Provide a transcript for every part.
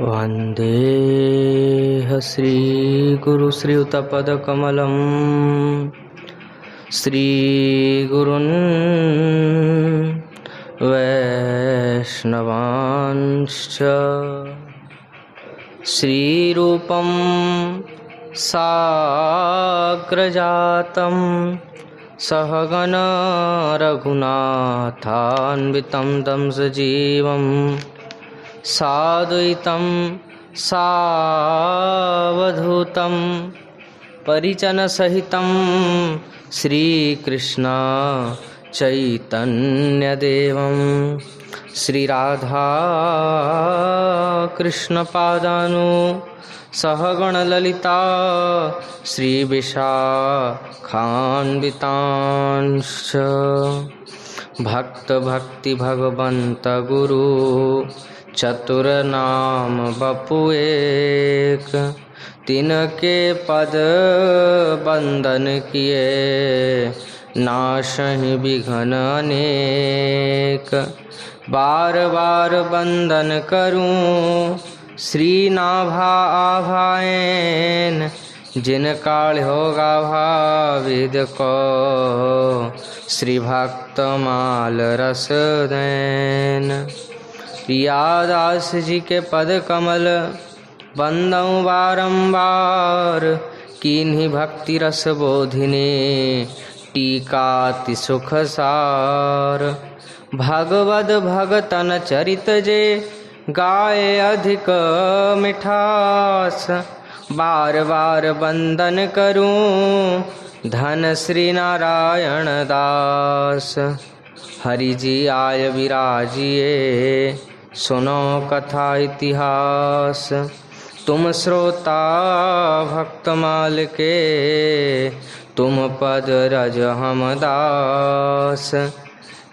वन्देह श्रीगुरुश्रीयुतपदकमलं श्रीगुरुन् वैष्णवांश्च श्रीरूपं साग्रजातं सहगण रघुनाथान्वितं तं सजीवं साद्वैतं सावधूतं परिजनसहितं श्रीकृष्ण चैतन्यदेवं श्रीराधा कृष्णपादानु सहगणललिता श्रीविशाखान्वितांश्च भक्तभक्तिभगवन्त गुरु चतुरनाम बपु एक, तिनके पद बंदन किए नाशहि विघ्न अनेक। बार बार बंदन करूं श्रीनाभा आभाएन, जिन काल होगा भाविद को श्री भक्त माल रस देन। प्रियादास जी के पद कमल बंदऊं बारंबार, कीन्ही भक्ति रस बोधिनी टीकाति सुख सार। भगवद भगतन चरित जे गाए अधिक मिठास, बार बार बंदन करूं धन श्री नारायण दास। हरि जी आय विराजिए सुनो कथा इतिहास, तुम श्रोता भक्तमाल के तुम पद रज हम दास।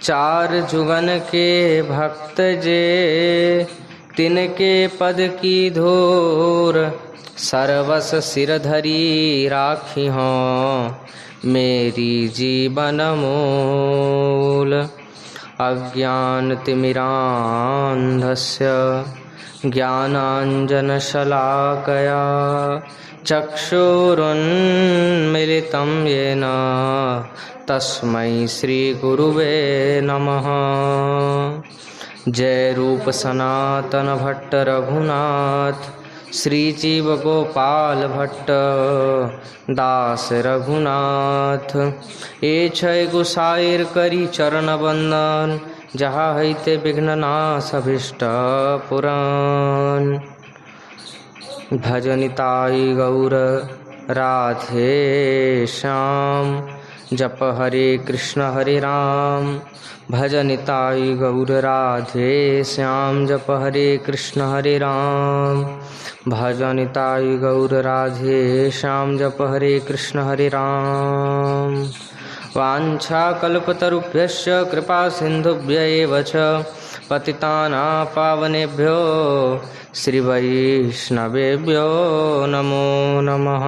चार जुगन के भक्त जे तिनके पद की धूर, सर्वस सिर धरी राखी हों मेरी जीवन मूल। अज्ञानतिमिरान्धस्य ज्ञानाञ्जनशलाकया चक्षुरुन्मिलितं येन तस्मै श्रीगुरुवे नमः। जय रूप सनातन भट्ट रघुनाथ, श्री जीव गोपाल भट्ट दास रघुनाथ। ए छय गुसाइर करी चरण बंदन, जहाँ हईते विघ्न नाश अभिष्ट पुराण। भजनिताई गौर राधे श्याम, जप हरे कृष्ण हरे राम। भजनिताई गौर राधे श्याम, जप हरे कृष्ण हरे राम। भजनिताई गौर राधे श्याम, जप हरे कृष्ण हरे राम। वाञ्छाकल्पतरुभ्यश्च कृपा सिन्धुभ्य एव च पतितानां पावनेभ्यो श्रीवैष्णवेभ्यो नमो नमः।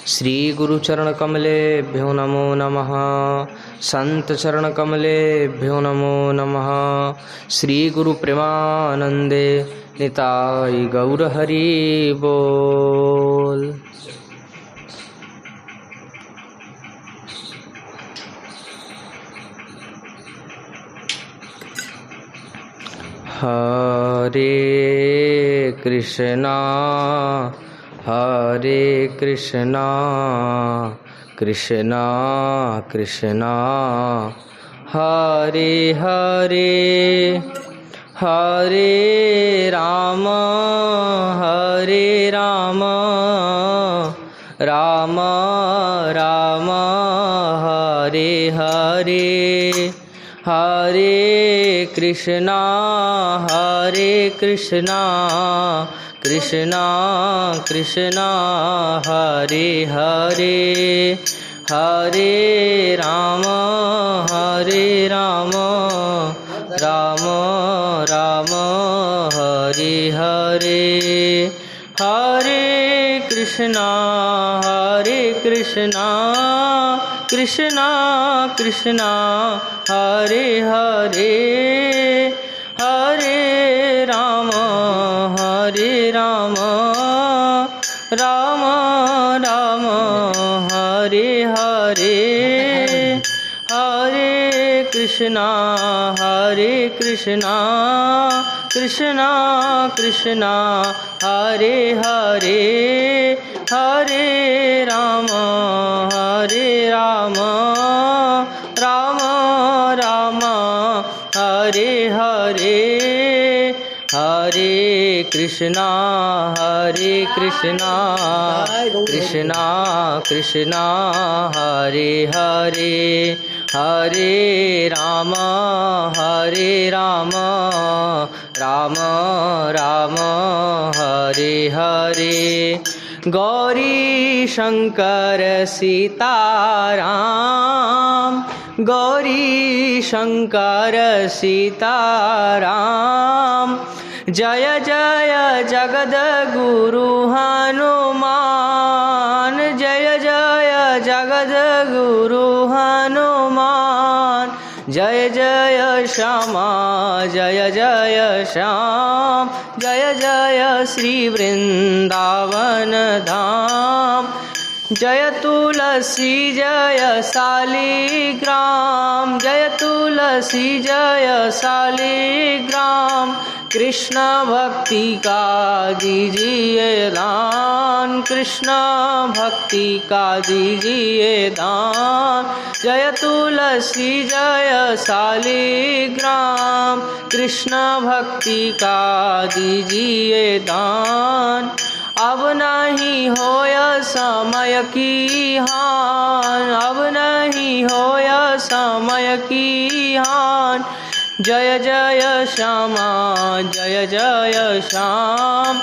श्री गुरु चरण कमलेभ्यो नमो नमः, संत चरण कमलेभ्यो नमो नमः। श्री गुरु प्रेमानंदे निताई गौर हरि बोल। हरे कृष्णा हरे कृष्णा कृष्णा कृष्णा हरे हरे, हरे राम राम राम हरे हरे। हरे कृष्णा कृष्णा कृष्णा हरे हरे। हरे राम राम राम हरे हरे। हरे कृष्णा कृष्णा कृष्णा हरे हरे। हरे राम हरे राम राम राम हरे हरे हरे कृष्णा कृष्णा कृष्णा हरे हरे हरे राम राम राम हरे हरे हरे कृष्णा कृष्णा कृष्णा हरे हरे हरे राम राम राम हरे हरे गौरी शंकर सीताराम गौरी शंकर सीताराम जय जय जगद्गुरु हनुमान जय जय जगद्गुरु हनुमान जय जय श्यामा जय जय श्याम जय जय श्री वृंदावन धाम जय तुलसी जय शालिग्राम जय तुलसी जय शालिग्राम कृष्ण भक्ति का दीजिए दान कृष्ण भक्ति का दीजिए दान जय तुलसी जय शालिग्राम कृष्ण भक्ति का दीजिए दान अब नहीं होय समय की हान अब नहीं होय समय की हान जय जय श्यामा जय जय श्याम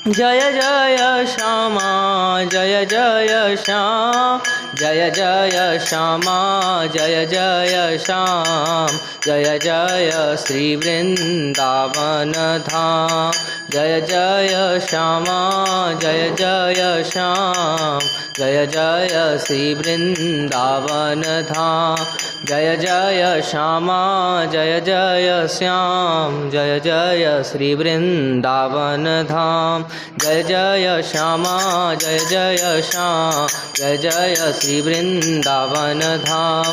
जय जय श्यामा जय जय श्याम जय जय श्यामा जय जय श्याम जय जय श्री वृंदावन धाम जय जय श्यामा जय जय श्याम जय जय श्री वृंदावन धाम जय जय श्यामा जय जय श्याम जय जय श्री वृंदावन धाम जय जय श्यामा जय जय श्याम जय जय श्री वृंदावन धाम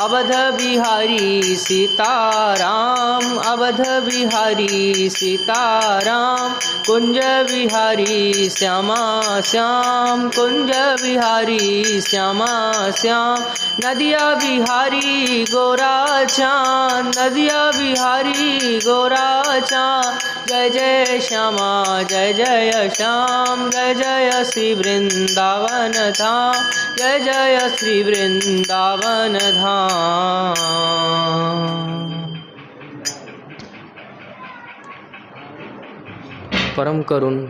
अवध बिहारी सीताराम अवध बिहारी सीताराम कुंज बिहारी श्यामा श्याम कुंज बिहारी श्यामा श्याम नदिया बिहारी गोरा चाँद नदिया बिहारी गोरा चाँद जय जय श्यामा जय जय श्याम जय जय श्री वृंदावन धाम जय जय श्री वृंदावन धाम। परम करुण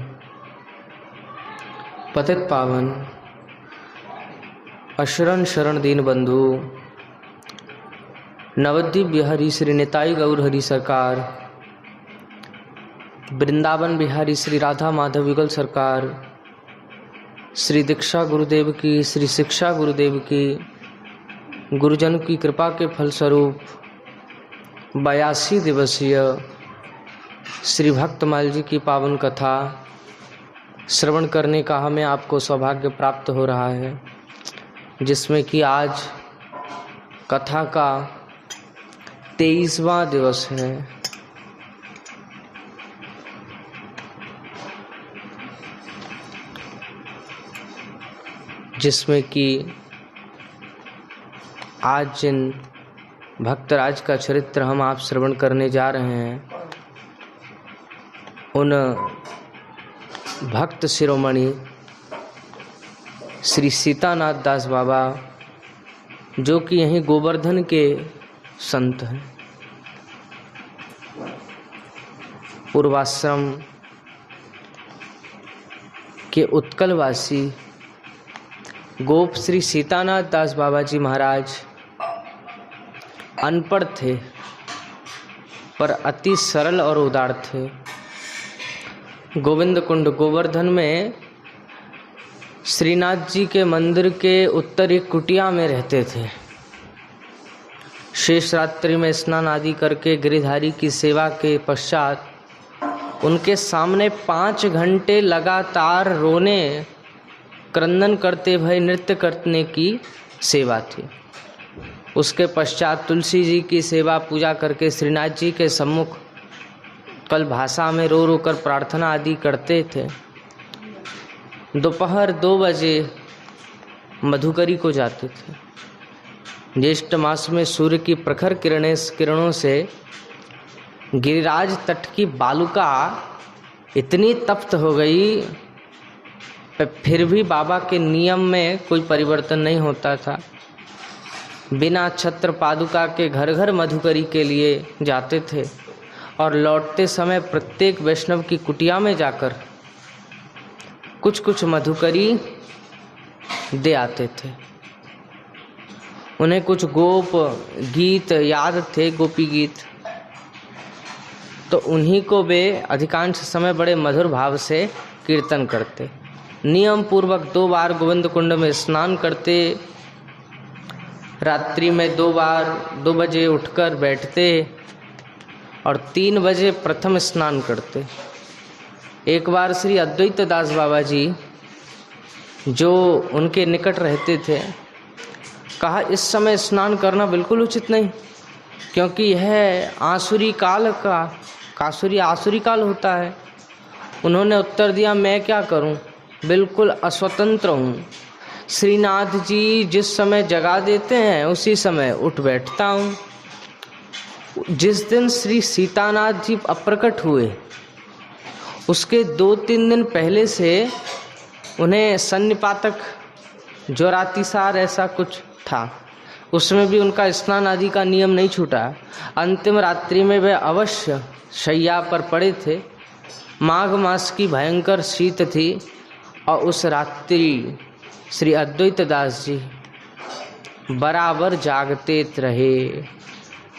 पतित पावन अशरण शरण दीन बंधु नवद्वीप बिहारी श्री निताई गौर हरि सरकार, वृंदावन बिहारी श्री राधा माधव युगल सरकार, श्री दीक्षा गुरुदेव की, श्री शिक्षा गुरुदेव की, गुरुजन की कृपा के फलस्वरूप 82 दिवसीय श्री भक्तमाल जी की पावन कथा श्रवण करने का हमें आपको सौभाग्य प्राप्त हो रहा है, जिसमें कि आज कथा का 23वां दिवस है। जिसमें कि आज जिन भक्तराज का चरित्र हम आप श्रवण करने जा रहे हैं, उन भक्त शिरोमणि श्री सीतानाथ दास बाबा, जो कि यहीं गोवर्धन के संत हैं, पूर्वाश्रम के उत्कलवासी गोप श्री सीतानाथ दास बाबा जी महाराज अनपढ़ थे पर अति सरल और उदार थे। गोविंद कुंड गोवर्धन में श्रीनाथ जी के मंदिर के उत्तर एक कुटिया में रहते थे। शेष रात्रि में स्नान आदि करके गिरिधारी की सेवा के पश्चात उनके सामने 5 घंटे लगातार रोने क्रंदन करते भय नृत्य करने की सेवा थी। उसके पश्चात तुलसी जी की सेवा पूजा करके श्रीनाथ जी के सम्मुख कल भाषा में रो रो कर प्रार्थना आदि करते थे। दोपहर 2 बजे मधुकरी को जाते थे। ज्येष्ठ मास में सूर्य की प्रखर किरणों से गिरिराज तट की बालुका इतनी तप्त हो गई, फिर भी बाबा के नियम में कोई परिवर्तन नहीं होता था। बिना छत्र पादुका के घर घर मधुकरी के लिए जाते थे और लौटते समय प्रत्येक वैष्णव की कुटिया में जाकर कुछ कुछ मधुकरी दे आते थे। उन्हें कुछ गोप गीत याद थे, गोपी गीत, तो उन्हीं को वे अधिकांश समय बड़े मधुर भाव से कीर्तन करते। नियम पूर्वक 2 बार गोविंद कुंड में स्नान करते। रात्रि में 2 बार 2 बजे उठकर बैठते और 3 बजे प्रथम स्नान करते। एक बार श्री अद्वैत दास बाबा जी जो उनके निकट रहते थे, कहा इस समय स्नान करना बिल्कुल उचित नहीं, क्योंकि यह आसुरी काल होता है। उन्होंने उत्तर दिया, मैं क्या करूं, बिल्कुल अस्वतंत्र हूँ। श्रीनाथ जी जिस समय जगा देते हैं उसी समय उठ बैठता हूँ। जिस दिन श्री सीतानाथ जी अप्रकट हुए उसके 2-3 दिन पहले से उन्हें सन्निपातक ज्वरातिसार ऐसा कुछ था, उसमें भी उनका स्नान आदि का नियम नहीं छूटा। अंतिम रात्रि में वे अवश्य शैया पर पड़े थे। माघ मास की भयंकर शीत थी और उस रात्रि श्री अद्वैत दास जी बराबर जागते रहे।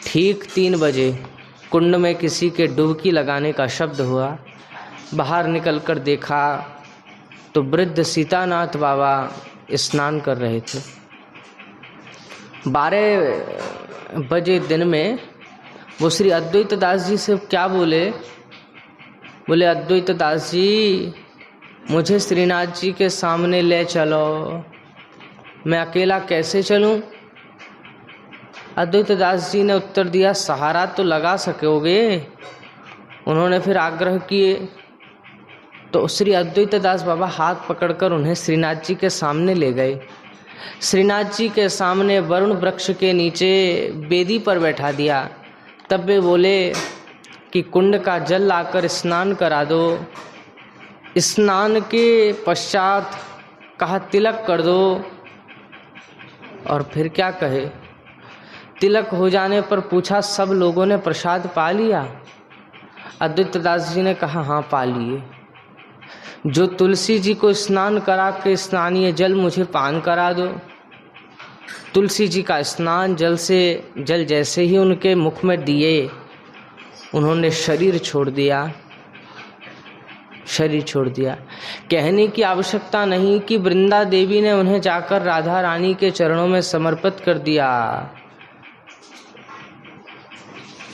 ठीक 3 बजे कुंड में किसी के डुबकी लगाने का शब्द हुआ। बाहर निकलकर देखा तो वृद्ध सीतानाथ बाबा स्नान कर रहे थे। 12 बजे दिन में वो श्री अद्वैत दास जी से क्या बोले, अद्वैत दास जी मुझे श्रीनाथ जी के सामने ले चलो, मैं अकेला कैसे चलूं? अद्वैत दास जी ने उत्तर दिया, सहारा तो लगा सकोगे। उन्होंने फिर आग्रह किए तो श्री अद्वैत दास बाबा हाथ पकड़कर उन्हें श्रीनाथ जी के सामने ले गए। श्रीनाथ जी के सामने वरुण वृक्ष के नीचे बेदी पर बैठा दिया। तब वे बोले कि कुंड का जल लाकर स्नान करा दो। स्नान के पश्चात कहा तिलक कर दो, और फिर क्या कहे, तिलक हो जाने पर पूछा सब लोगों ने प्रसाद पा लिया? अद्वैत दास जी ने कहा हाँ पा लिए। जो तुलसी जी को स्नान करा के स्नानीय जल मुझे पान करा दो। तुलसी जी का स्नान जल जैसे ही उनके मुख में दिए, उन्होंने शरीर छोड़ दिया। कहने की आवश्यकता नहीं कि वृंदा देवी ने उन्हें जाकर राधा रानी के चरणों में समर्पित कर दिया।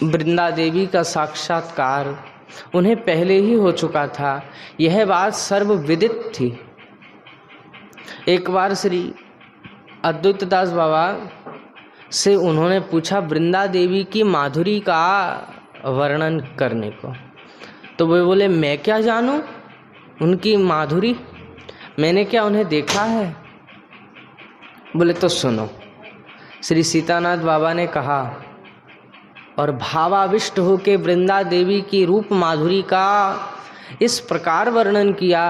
वृंदा देवी का साक्षात्कार उन्हें पहले ही हो चुका था, यह बात सर्वविदित थी। एक बार श्री अद्वैत दास बाबा से उन्होंने पूछा वृंदा देवी की माधुरी का वर्णन करने को, तो वे बोले मैं क्या जानूं उनकी माधुरी, मैंने क्या उन्हें देखा है? बोले तो सुनो। श्री सीतानाथ बाबा ने कहा और भावाविष्ट होकर वृंदा देवी की रूप माधुरी का इस प्रकार वर्णन किया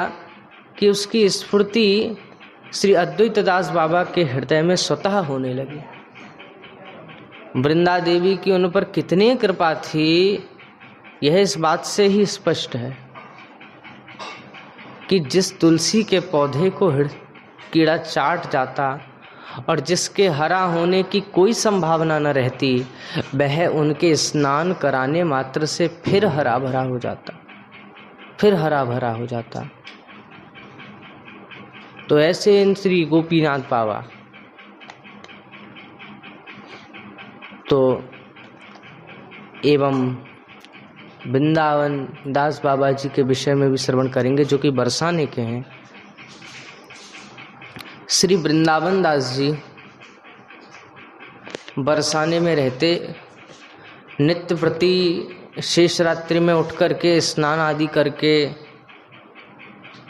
कि उसकी स्फूर्ति श्री अद्वैत दास बाबा के हृदय में स्वतः होने लगी। वृंदा देवी की उन पर कितनी कृपा थी, यह इस बात से ही स्पष्ट है कि जिस तुलसी के पौधे को कीड़ा चाट जाता और जिसके हरा होने की कोई संभावना न रहती, वह उनके स्नान कराने मात्र से फिर हरा भरा हो जाता। तो ऐसे इन श्री गोपीनाथ बाबा तो एवं वृंदावन दास बाबा जी के विषय में भी श्रवण करेंगे, जो कि बरसाने के हैं। श्री वृंदावन दास जी बरसाने में रहते, नित्य प्रति शेष रात्रि में उठ करके स्नान आदि करके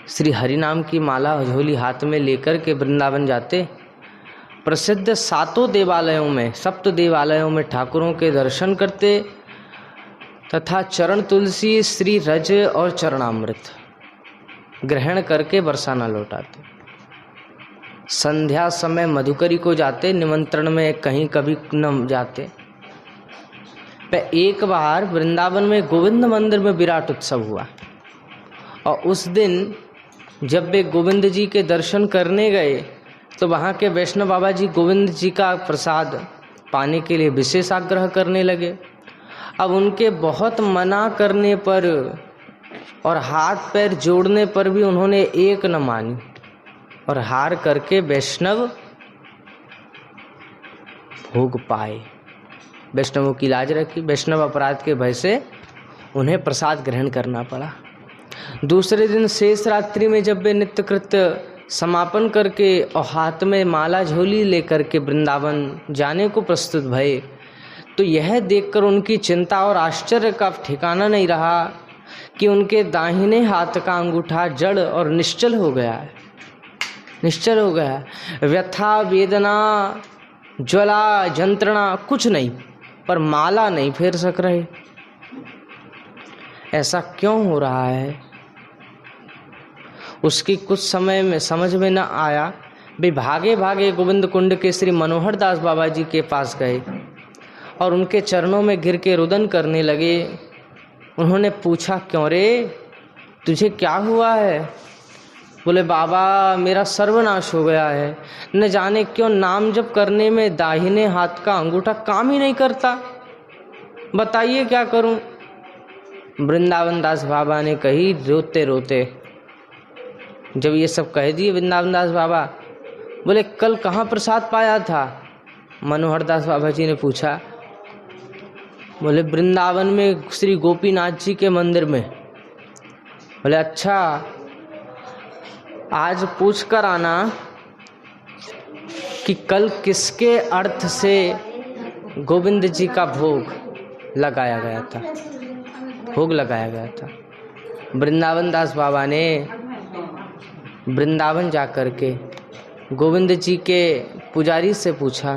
श्री हरि नाम की माला झोली हाथ में लेकर के वृंदावन जाते। प्रसिद्ध सातों देवालयों में, सप्त देवालयों में ठाकुरों के दर्शन करते तथा चरण तुलसी, श्री रज और चरणामृत ग्रहण करके बरसाना लौटाते। संध्या समय मधुकरी को जाते, निमंत्रण में कहीं कभी न जाते। एक बार वृंदावन में गोविंद मंदिर में विराट उत्सव हुआ और उस दिन जब वे गोविंद जी के दर्शन करने गए तो वहाँ के वैष्णव बाबा जी गोविंद जी का प्रसाद पाने के लिए विशेष आग्रह करने लगे। अब उनके बहुत मना करने पर और हाथ पैर जोड़ने पर भी उन्होंने एक न मानी और हार करके वैष्णव भोग पाए। वैष्णवों की लाज रखी, वैष्णव अपराध के भय से उन्हें प्रसाद ग्रहण करना पड़ा। दूसरे दिन शेष रात्रि में जब वे नित्य कृत्य समापन करके और हाथ में माला झोली लेकर के वृंदावन जाने को प्रस्तुत भये, तो यह देखकर उनकी चिंता और आश्चर्य का ठिकाना नहीं रहा कि उनके दाहिने हाथ का अंगूठा जड़ और निश्चल हो गया है, निश्चल हो गया है। व्यथा, वेदना, ज्वाला, जंत्रणा कुछ नहीं, पर माला नहीं फेर सक रहे। ऐसा क्यों हो रहा है? उसकी कुछ समय में समझ में न आया। वे भागे भागे गोविंद कुंड के श्री मनोहर दास बाबा जी के पास गए और उनके चरणों में गिर के रुदन करने लगे। उन्होंने पूछा, क्यों रे, तुझे क्या हुआ है? बोले, बाबा मेरा सर्वनाश हो गया है, न जाने क्यों नाम जप करने में दाहिने हाथ का अंगूठा काम ही नहीं करता, बताइए क्या करूं? वृंदावन दास बाबा ने कही रोते रोते, जब ये सब कह दिए वृंदावन दास बाबा, बोले कल कहाँ प्रसाद पाया था? मनोहर दास बाबा जी ने पूछा। बोले वृंदावन में श्री गोपीनाथ जी के मंदिर में। बोले अच्छा, आज पूछ कर आना कि कल किसके अर्थ से गोविंद जी का भोग लगाया गया था, भोग लगाया गया था। वृंदावन दास बाबा ने वृंदावन जाकर के गोविंद जी के पुजारी से पूछा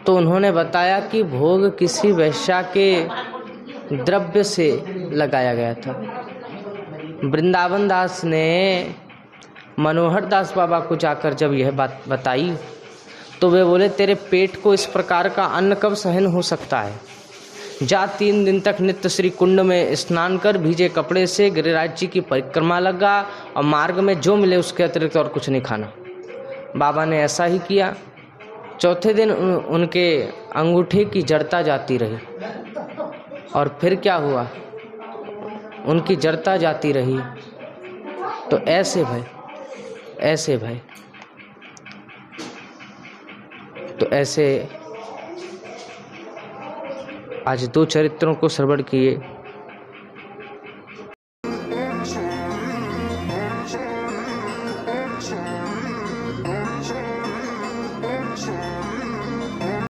तो उन्होंने बताया कि भोग किसी वैश्या के द्रव्य से लगाया गया था। वृंदावन दास ने मनोहर दास बाबा को जाकर जब यह बात बताई तो वे बोले, तेरे पेट को इस प्रकार का अन्न कब सहन हो सकता है? जा 3 दिन तक नित्य श्री कुंड में स्नान कर भीजे कपड़े से गिरिराज जी की परिक्रमा लगा और मार्ग में जो मिले उसके अतिरिक्त और कुछ नहीं खाना। बाबा ने ऐसा ही किया। चौथे दिन उनके अंगूठे की जड़ता जाती रही और फिर क्या हुआ, उनकी जड़ता जाती रही। तो ऐसे भय, ऐसे भय, तो ऐसे आज 2 चरित्रों को श्रवण किए।